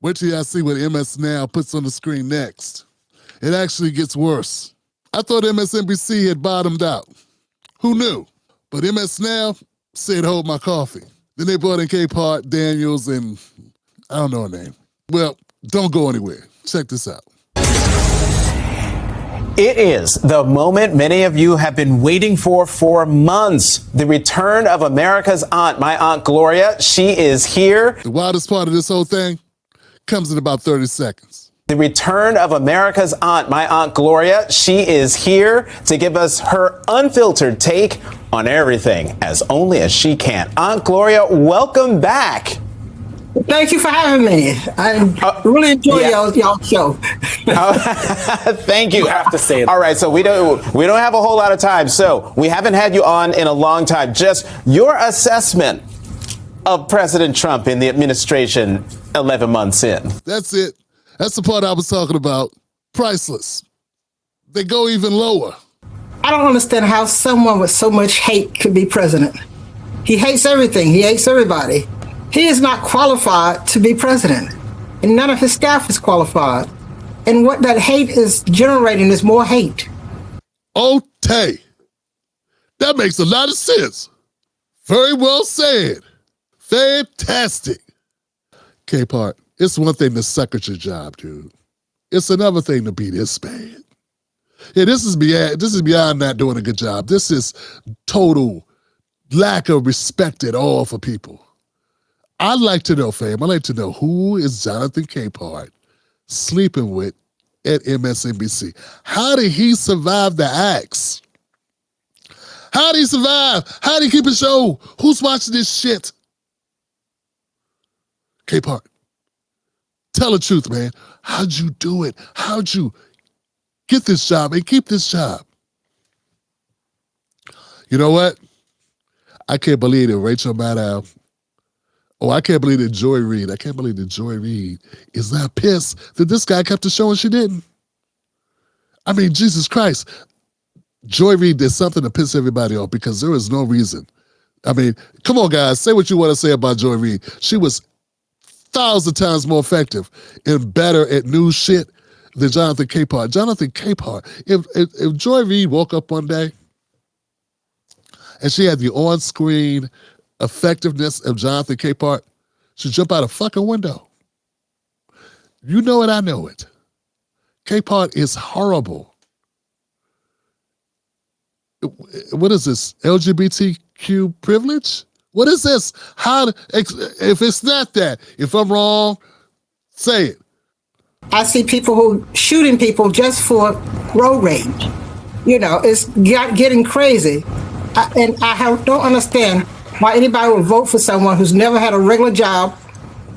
Wait till y'all see what MSNOW puts on the screen next. It actually gets worse. I thought MSNBC had bottomed out. Who knew? But MSNOW said, hold my coffee. Then they brought in Capehart, Daniels, and I don't know her name. Well, don't go anywhere. Check this out. It is the moment many of you have been waiting for months. The return of America's aunt, my Aunt Gloria. She is here. The wildest part of this whole thing comes in about 30 seconds. The return of America's aunt, my Aunt Gloria. She is here to give us her unfiltered take on everything as only as she can. Aunt Gloria, welcome back. Thank you for having me. I really enjoy y'all show. Thank you. You have to say it. All right, so we don't have a whole lot of time. So we haven't had you on in a long time. Just your assessment of President Trump in the administration 11 months in. That's it. That's the part I was talking about. Priceless. They go even lower. I don't understand how someone with so much hate could be president. He hates everything. He hates everybody. He is not qualified to be president, and none of his staff is qualified. And what that hate is generating is more hate. Okay. That makes a lot of sense. Very well said. Fantastic. Capehart, it's one thing to suck at your job, dude. It's another thing to be this bad. Yeah, this is beyond not doing a good job. This is total lack of respect at all for people. I'd like to know, fam, I'd like to know who is Jonathan Capehart sleeping with at MSNBC? How did he survive the axe? How did he survive? How did he keep a show? Who's watching this shit? Capehart, tell the truth, man. How'd you do it? How'd you get this job and keep this job? You know what? I can't believe it, Rachel Maddow. Oh, I can't believe that Joy Reid. I can't believe that Joy Reid is not pissed that this guy kept the show and she didn't. I mean, Jesus Christ. Joy Reid did something to piss everybody off because there is no reason. I mean, come on, guys. Say what you want to say about Joy Reid. She was 1,000 times more effective and better at news shit than Jonathan Capehart. Jonathan Capehart, if Joy Reid woke up one day and she had the on-screen effectiveness of Jonathan Capehart, she'd jump out a fucking window. You know it, I know it. Capehart is horrible. What is this? LGBTQ privilege? What is this? If it's not that, if I'm wrong, say it. I see people who shooting people just for road rage. You know, it's getting crazy. I don't understand why anybody would vote for someone who's never had a regular job,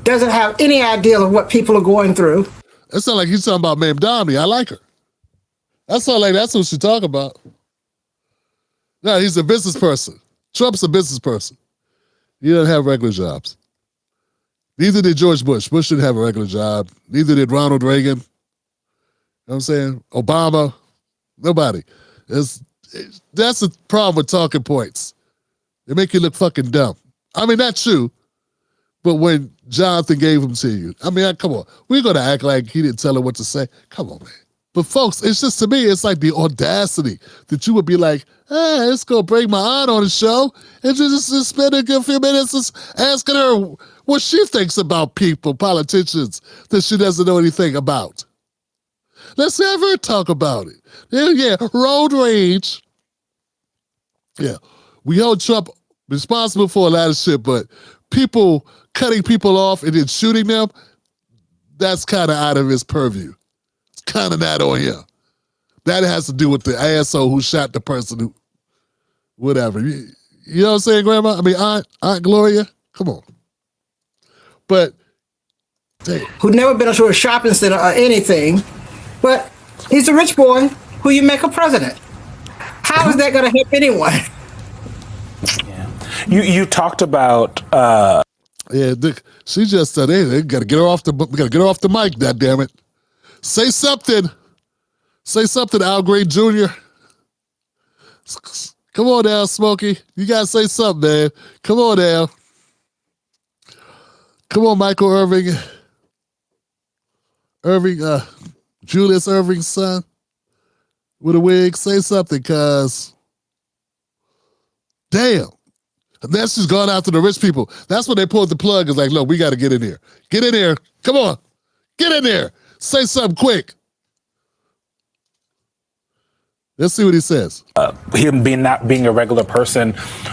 doesn't have any idea of what people are going through. That sounds like he's talking about Ma'am Dommy. I like her. That sounds like that's what she's talking about. No, he's a business person. Trump's a business person. He doesn't have regular jobs. Neither did George Bush. Bush didn't have a regular job. Neither did Ronald Reagan. You know what I'm saying? Obama. Nobody. That's the problem with talking points. They make you look fucking dumb. I mean, that's true. But when Jonathan gave them to you, I mean, come on. We're going to act like he didn't tell her what to say. Come on, man. But folks, it's just, to me, it's like the audacity that you would be like, hey, let's go bring my aunt on the show and just spend a good few minutes just asking her what she thinks about people, politicians, that she doesn't know anything about. Let's have her talk about it. Yeah, road rage. Yeah, we hold Trump responsible for a lot of shit, but people cutting people off and then shooting them, that's kind of out of his purview. It's kind of not on him. That has to do with the asshole who shot the person who, whatever. You know what I'm saying, Grandma? I mean, Aunt Gloria? Come on. But, damn. Who'd never been to a shopping center or anything, but he's a rich boy who you make a president. How is that going to help anyone? Yeah. You talked about she just said, hey, they gotta get her off the mic, goddammit. Say something. Say something, Al Green Jr. Come on now, Smokey. You gotta say something, man. Come on now. Come on, Michael Irving. Irving, Julius Irving's son with a wig, say something, cause damn. That's just gone after the rich people. That's when they pulled the plug. It's like, look, we got to get in here. Get in here. Come on. Get in there. Say something quick. Let's see what he says. Him not being a regular person.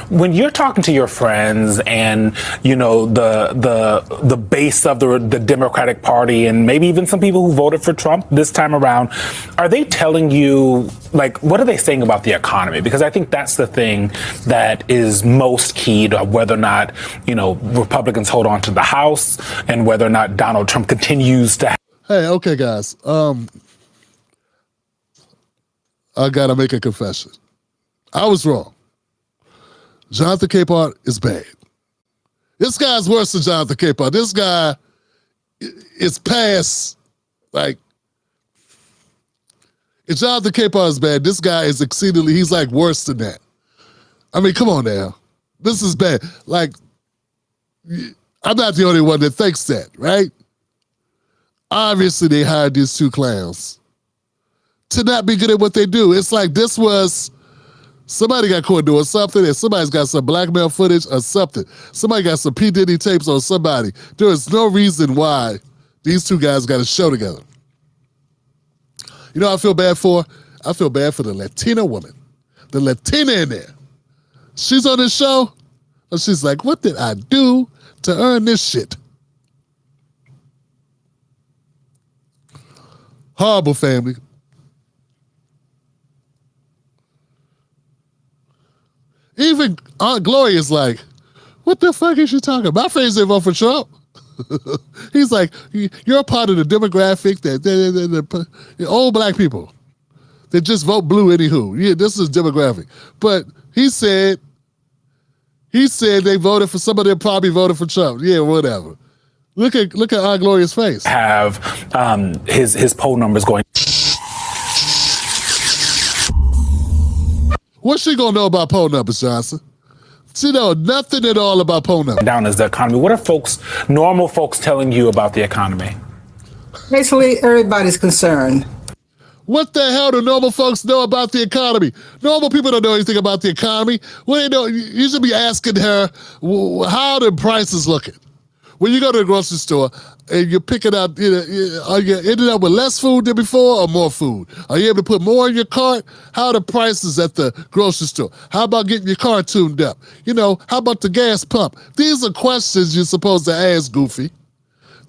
When you're talking to your friends and, you know, the base of the Democratic Party and maybe even some people who voted for Trump this time around, are they telling you, like, what are they saying about the economy? Because I think that's the thing that is most key to whether or not, you know, Republicans hold on to the House and whether or not Donald Trump continues to. Hey, okay, guys. I gotta make a confession. I was wrong. Jonathan Capehart is bad. This guy's worse than Jonathan Capehart. This guy is past, like, if Jonathan Capehart is bad, this guy is exceedingly, he's like worse than that. I mean, come on now. This is bad. Like, I'm not the only one that thinks that, right? Obviously, they hired these two clowns to not be good at what they do. It's like this was, somebody got caught doing something and somebody's got some blackmail footage or something. Somebody got some P. Diddy tapes on somebody. There is no reason why these two guys got a show together. You know what I feel bad for? I feel bad for the Latina woman. The Latina in there. She's on this show and she's like, what did I do to earn this shit? Horrible family. Even Aunt Gloria's like, what the fuck is she talking about? My friends didn't vote for Trump. He's like, you're a part of the demographic that the old black people that just vote blue anywho. Yeah, this is demographic. But he said they voted for somebody that probably voted for Trump. Yeah, whatever. Look at Aunt Gloria's face. Have his poll numbers going. What's she gonna know about poll numbers, Johnson? She know nothing at all about poll numbers. Down as the economy. What are normal folks telling you about the economy? Basically, everybody's concerned. What the hell do normal folks know about the economy? Normal people don't know anything about the economy. What do they know? You should be asking her, how the prices looking? When you go to the grocery store and you're picking out, are you ending up with less food than before or more food? Are you able to put more in your cart? How are the prices at the grocery store? How about getting your car tuned up? You know, how about the gas pump? These are questions you're supposed to ask, Goofy.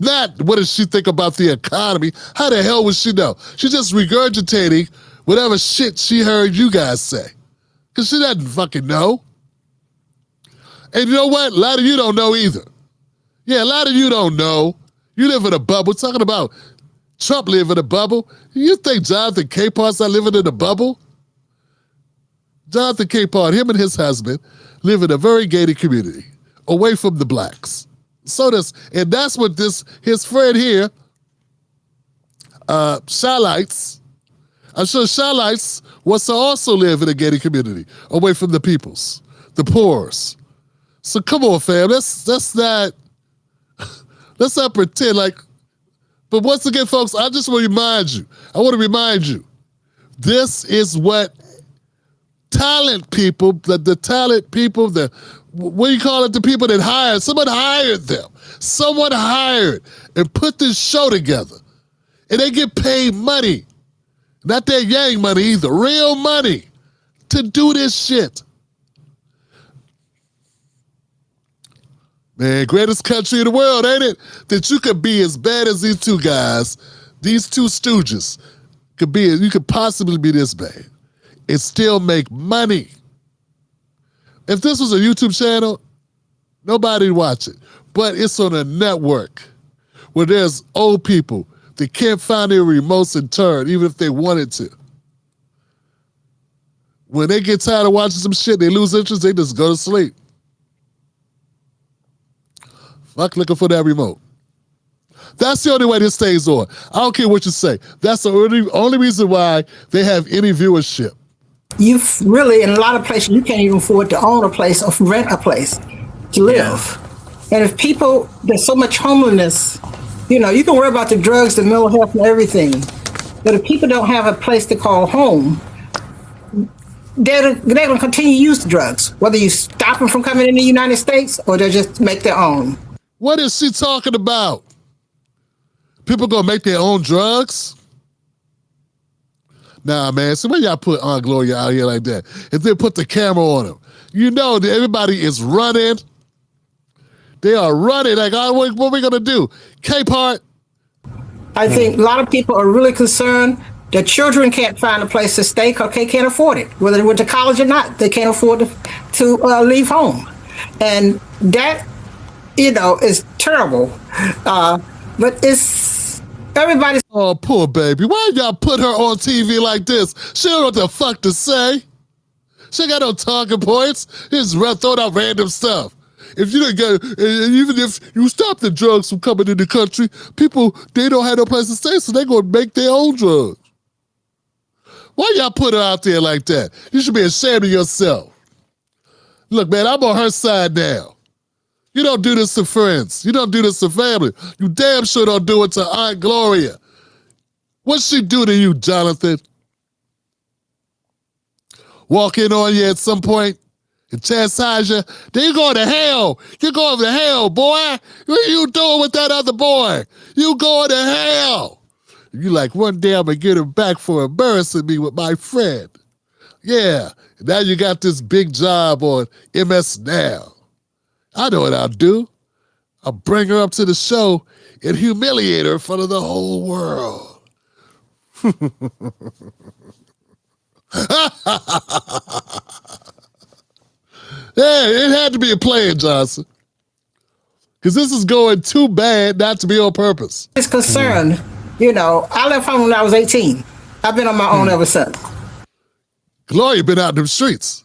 Not what does she think about the economy? How the hell would she know? She's just regurgitating whatever shit she heard you guys say. Because she doesn't fucking know. And you know what? A lot of you don't know either. Yeah, a lot of you don't know. You live in a bubble. Talking about Trump live in a bubble. You think Jonathan Capehart's not living in a bubble? Jonathan Capehart, him and his husband, live in a very gated community, away from the blacks. And that's what his friend here, Shylights, I'm sure Shylights wants to also live in a gated community, away from the peoples, the poors. So come on, fam, let's not pretend like, but once again, folks, I just want to remind you, this is what talent people, the talent people, what do you call it, the people that hired, someone hired them. Someone hired and put this show together. And they get paid money. Not that yang money either, real money to do this shit. Man, greatest country in the world, ain't it? That you could be as bad as these two guys, these two stooges could be, you could possibly be this bad and still make money. If this was a YouTube channel, nobody'd watch it. But it's on a network where there's old people that can't find their remotes and turn, even if they wanted to. When they get tired of watching some shit, they lose interest, they just go to sleep. Fuck looking for that remote. That's the only way this stays on. I don't care what you say. That's the only reason why they have any viewership. You've really, in a lot of places, you can't even afford to own a place or rent a place to live. Yeah. And if there's so much homelessness, You know, you can worry about the drugs, the mental health, and everything. But if people don't have a place to call home, they're going to continue to use the drugs, whether you stop them from coming in the United States or they'll just make their own. What is she talking about? People gonna make their own drugs? Nah, man. So why y'all put Aunt Gloria out here like that? If they put the camera on him, you know that everybody is running. They are running. Like, oh, what are we gonna do? Capehart. I think a lot of people are really concerned that children can't find a place to stay because they can't afford it. Whether they went to college or not, they can't afford to leave home. And that, you know, is terrible. But it's everybody's. Oh, poor baby. Why y'all put her on TV like this? She don't know what the fuck to say. She ain't got no talking points. Just throw out random stuff. If you didn't get, even if you stop the drugs from coming in the country, people, they don't have no place to stay, so they gonna make their own drugs. Why y'all put her out there like that? You should be ashamed of yourself. Look, man, I'm on her side now. You don't do this to friends. You don't do this to family. You damn sure don't do it to Aunt Gloria. What'd she do to you, Jonathan? Walk in on you at some point and chastise you? Then you going to hell. You're going to hell, boy. What are you doing with that other boy? You going to hell. You like, one day I'm going to get him back for embarrassing me with my friend. Yeah, now you got this big job on MSNOW. I know what I'll do. I'll bring her up to the show and humiliate her in front of the whole world. Yeah, it had to be a plan, Johnson. Because this is going too bad not to be on purpose. It's concerned. You know, I left home when I was 18. I've been on my own ever since. Gloria been out in them streets.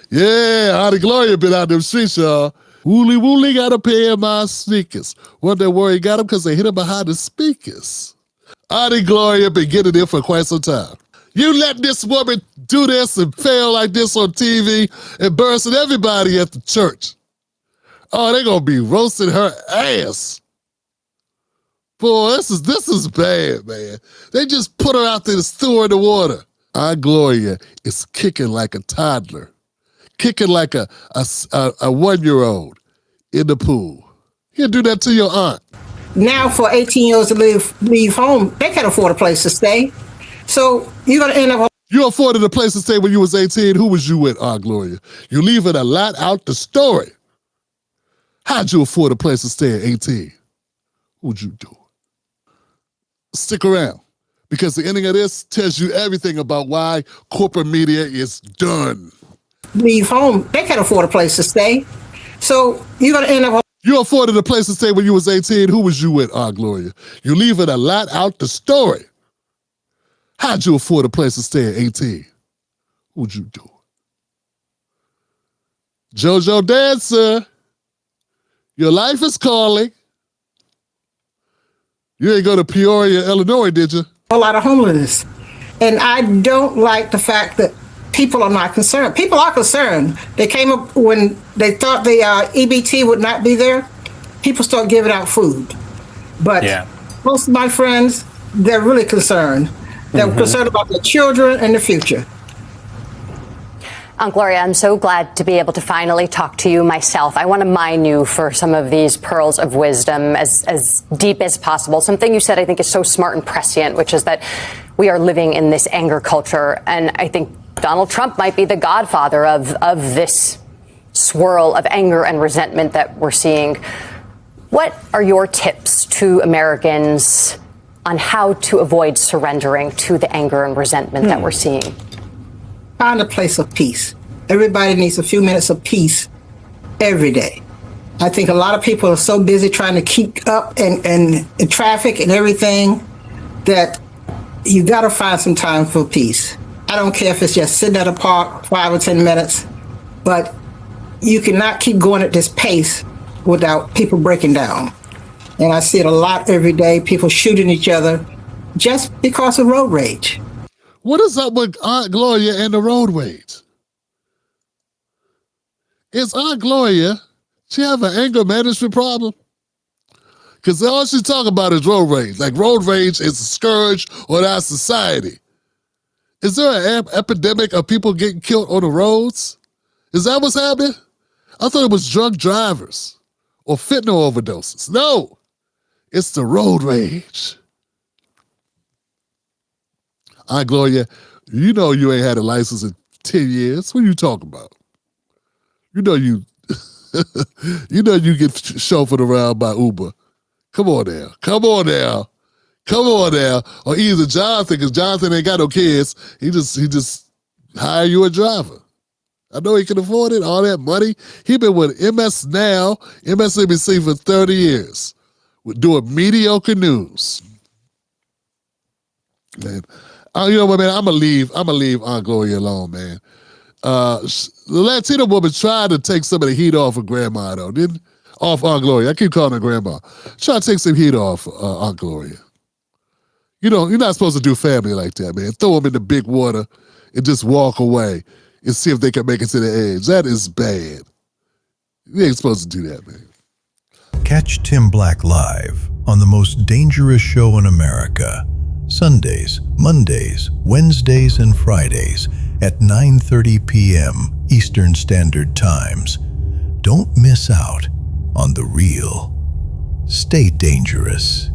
Yeah, Auntie Gloria been out in them streets, y'all. Wooly got a pair of my sneakers. Wonder where he got them because they hit him behind the speakers. Auntie Gloria been getting there for quite some time. You let this woman do this and fail like this on TV, embarrassing everybody at the church. Oh, they gonna be roasting her ass. Boy, this is bad, man. They just put her out there to stew her in the water. Aunt Gloria is kicking like a toddler, kicking like a 1-year-old in the pool. You do that to your aunt. Now for 18-year-olds to leave home, they can't afford a place to stay. So you're going to end up. You afforded a place to stay when you was 18. Who was you with, Aunt Gloria? You leaving a lot out the story. How'd you afford a place to stay at 18? What'd you do? Stick around, because the ending of this tells you everything about why corporate media is done. Leave home, they can't afford a place to stay. So you're going to end up. You afforded a place to stay when you was 18. Who was you with, Aunt Gloria? You leaving a lot out the story. How'd you afford a place to stay at 18? What'd you do? JoJo Dancer, your life is calling. You ain't go to Peoria, Illinois, did you? A lot of homelessness. And I don't like the fact that people are not concerned. People are concerned. They came up when they thought the EBT would not be there. People start giving out food. But most of my friends, they're really concerned. They're concerned about their children and the future. Aunt Gloria, I'm so glad to be able to finally talk to you myself. I want to mine you for some of these pearls of wisdom as deep as possible. Something you said I think is so smart and prescient, which is that we are living in this anger culture. And I think Donald Trump might be the godfather of this swirl of anger and resentment that we're seeing. What are your tips to Americans on how to avoid surrendering to the anger and resentment that we're seeing? Find a place of peace. Everybody needs a few minutes of peace every day. I think a lot of people are so busy trying to keep up and traffic and everything that you got to find some time for peace. I don't care if it's just sitting at a park 5 or 10 minutes, but you cannot keep going at this pace without people breaking down. And I see it a lot every day, people shooting each other just because of road rage. What is up with Aunt Gloria and the road rage? Is Aunt Gloria, she have an anger management problem? Because all she talk about is road rage. Like road rage is a scourge on our society. Is there an epidemic of people getting killed on the roads? Is that what's happening? I thought it was drunk drivers or fentanyl overdoses. No, it's the road rage. Aunt Gloria, you know you ain't had a license in 10 years. What are you talking about? You know you get chauffeured around by Uber. Come on now. Come on now. Come on now. Or either Jonathan, because Jonathan ain't got no kids. He just hire you a driver. I know he can afford it, all that money. He been with MSNOW, MSNBC for 30 years, doing mediocre news. Man, you know what, man? I'm gonna leave Aunt Gloria alone, man. The Latino woman tried to take some of the heat off of Grandma, though, didn't? Off Aunt Gloria. I keep calling her Grandma. Try to take some heat off Aunt Gloria. You know, you're not supposed to do family like that, man. Throw them in the big water and just walk away and see if they can make it to the edge. That is bad. You ain't supposed to do that, man. Catch Tim Black live on the most dangerous show in America, Sundays, Mondays, Wednesdays, and Fridays at 9:30 p.m. Eastern Standard Times. Don't miss out on the real. Stay dangerous.